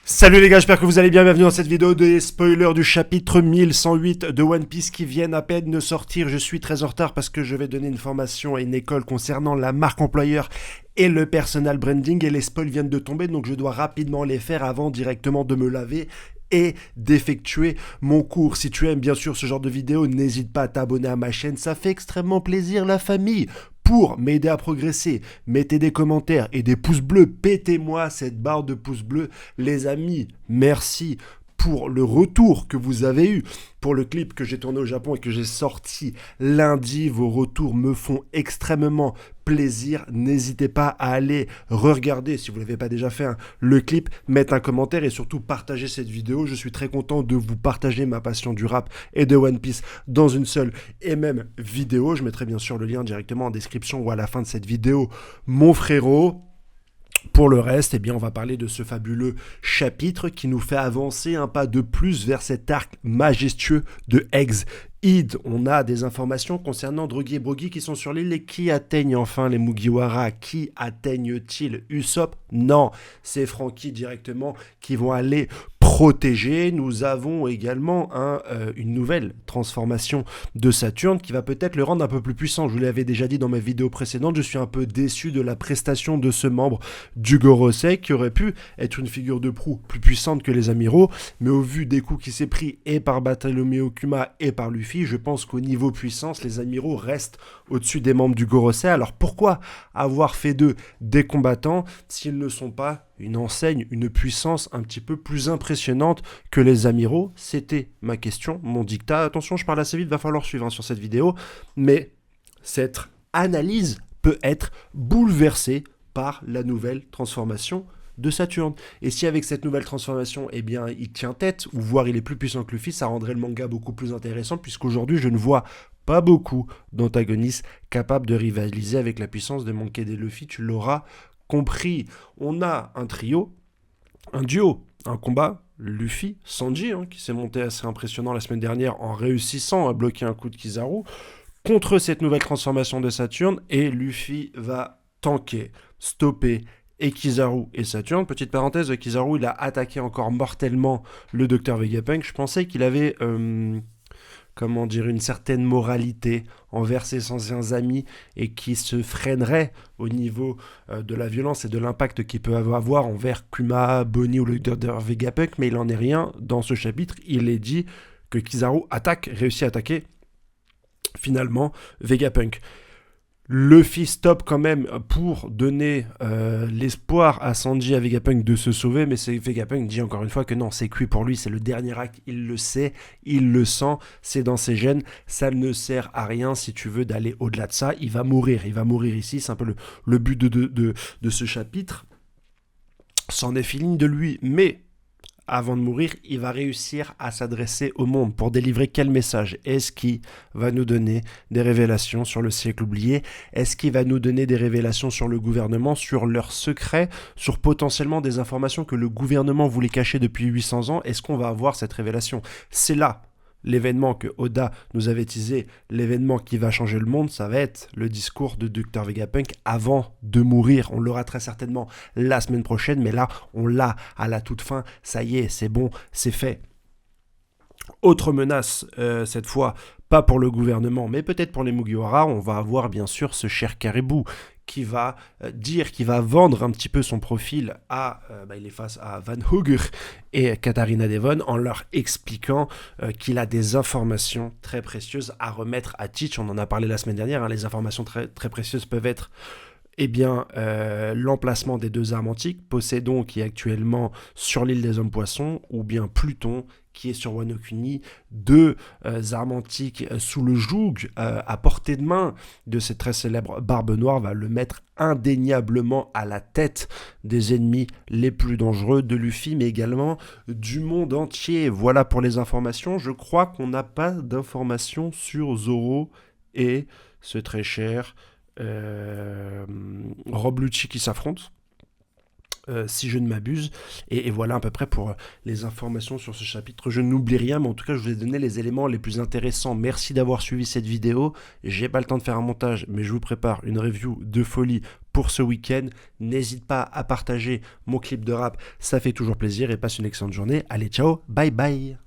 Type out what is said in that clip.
Salut les gars, j'espère que vous allez bien, bienvenue dans cette vidéo des spoilers du chapitre 1108 de One Piece qui viennent à peine de sortir. Je suis très en retard parce que je vais donner une formation à une école concernant la marque employeur et le personal branding et les spoils viennent de tomber donc je dois rapidement les faire avant directement de me laver et d'effectuer mon cours. Si tu aimes bien sûr ce genre de vidéo, n'hésite pas à t'abonner à ma chaîne, ça fait extrêmement plaisir la famille. Pour m'aider à progresser, mettez des commentaires et des pouces bleus, pétez-moi cette barre de pouces bleus. Les amis, merci pour le retour que vous avez eu pour le clip que j'ai tourné au Japon et que j'ai sorti lundi. Vos retours me font extrêmement plaisir. N'hésitez pas à aller re-regarder, si vous ne l'avez pas déjà fait, le clip, mettre un commentaire et surtout partager cette vidéo. Je suis très content de vous partager ma passion du rap et de One Piece dans une seule et même vidéo. Je mettrai bien sûr le lien directement en description ou à la fin de cette vidéo, mon frérot. Pour le reste, eh bien, on va parler de ce fabuleux chapitre qui nous fait avancer un pas de plus vers cet arc majestueux de Eggs Id. On a des informations concernant Droggy et Broggy qui sont sur l'île et qui atteignent enfin les Mugiwara. Qui atteignent-ils Usopp? Non, c'est Franky directement qui vont aller protéger. Nous avons également une nouvelle transformation de Saturne qui va peut-être le rendre un peu plus puissant. Je vous l'avais déjà dit dans ma vidéo précédente, je suis un peu déçu de la prestation de ce membre du Gorosei qui aurait pu être une figure de proue plus puissante que les amiraux, mais au vu des coups qui s'est pris et par Bartholomew Kuma et par Luffy, je pense qu'au niveau puissance, les amiraux restent au-dessus des membres du Gorosei. Alors pourquoi avoir fait d'eux des combattants s'ils ne sont pas une enseigne, une puissance un petit peu plus impressionnante que les amiraux? C'était ma question, mon dictat. Attention, je parle assez vite, va falloir suivre sur cette vidéo, mais cette analyse peut être bouleversée par la nouvelle transformation de Saturne. Et si avec cette nouvelle transformation, eh bien, il tient tête, ou voire il est plus puissant que Luffy, ça rendrait le manga beaucoup plus intéressant, puisqu'aujourd'hui, je ne vois pas beaucoup d'antagonistes capables de rivaliser avec la puissance de Monkey D. Luffy, tu l'auras compris. On a un trio, un duo, un combat, Luffy, Sanji, qui s'est monté assez impressionnant la semaine dernière en réussissant à bloquer un coup de Kizaru, contre cette nouvelle transformation de Saturne, et Luffy va tanker, stopper et Kizaru et Saturne. Petite parenthèse, Kizaru, il a attaqué encore mortellement le Dr Vegapunk. Je pensais qu'il avait une certaine moralité envers ses anciens amis et qui se freinerait au niveau de la violence et de l'impact qu'il peut avoir envers Kuma, Bonnie ou le Dr Vegapunk, mais il n'en est rien dans ce chapitre. Il est dit que Kizaru réussit à attaquer finalement Vegapunk. Luffy stop quand même pour donner l'espoir à Sanji et à Vegapunk de se sauver, mais Vegapunk dit encore une fois que non, c'est cuit pour lui, c'est le dernier acte, il le sait, il le sent, c'est dans ses gènes, ça ne sert à rien si tu veux d'aller au-delà de ça, il va mourir ici, c'est un peu le but de ce chapitre, c'en est fini de lui, mais avant de mourir, il va réussir à s'adresser au monde pour délivrer quel message? Est-ce qu'il va nous donner des révélations sur le siècle oublié? Est-ce qu'il va nous donner des révélations sur le gouvernement, sur leurs secrets, sur potentiellement des informations que le gouvernement voulait cacher depuis 800 ans? Est-ce qu'on va avoir cette révélation? C'est là l'événement que Oda nous avait teasé, l'événement qui va changer le monde, ça va être le discours de Dr Vegapunk avant de mourir. On l'aura très certainement la semaine prochaine, mais là, on l'a à la toute fin. Ça y est, c'est bon, c'est fait. Autre menace, cette fois, pas pour le gouvernement, mais peut-être pour les Mugiwara, on va avoir bien sûr ce cher Caribou qui va qui va vendre un petit peu son profil il est face à Van Hooger et Katharina Devon en leur expliquant qu'il a des informations très précieuses à remettre à Teach. On en a parlé la semaine dernière, les informations très, très précieuses peuvent être l'emplacement des deux armes antiques, Poséidon qui est actuellement sur l'île des Hommes-Poissons, ou bien Pluton qui est sur Wano Kuni, deux armes antiques sous le joug, à portée de main de cette très célèbre Barbe Noire, va le mettre indéniablement à la tête des ennemis les plus dangereux de Luffy, mais également du monde entier. Voilà pour les informations. Je crois qu'on n'a pas d'informations sur Zoro et ce très cher Rob Lucci qui s'affrontent. si je ne m'abuse. Et voilà à peu près pour les informations sur ce chapitre. Je n'oublie rien, mais en tout cas, je vous ai donné les éléments les plus intéressants. Merci d'avoir suivi cette vidéo. J'ai pas le temps de faire un montage, mais je vous prépare une review de folie pour ce week-end. N'hésite pas à partager mon clip de rap, ça fait toujours plaisir et passe une excellente journée. Allez, ciao, bye bye.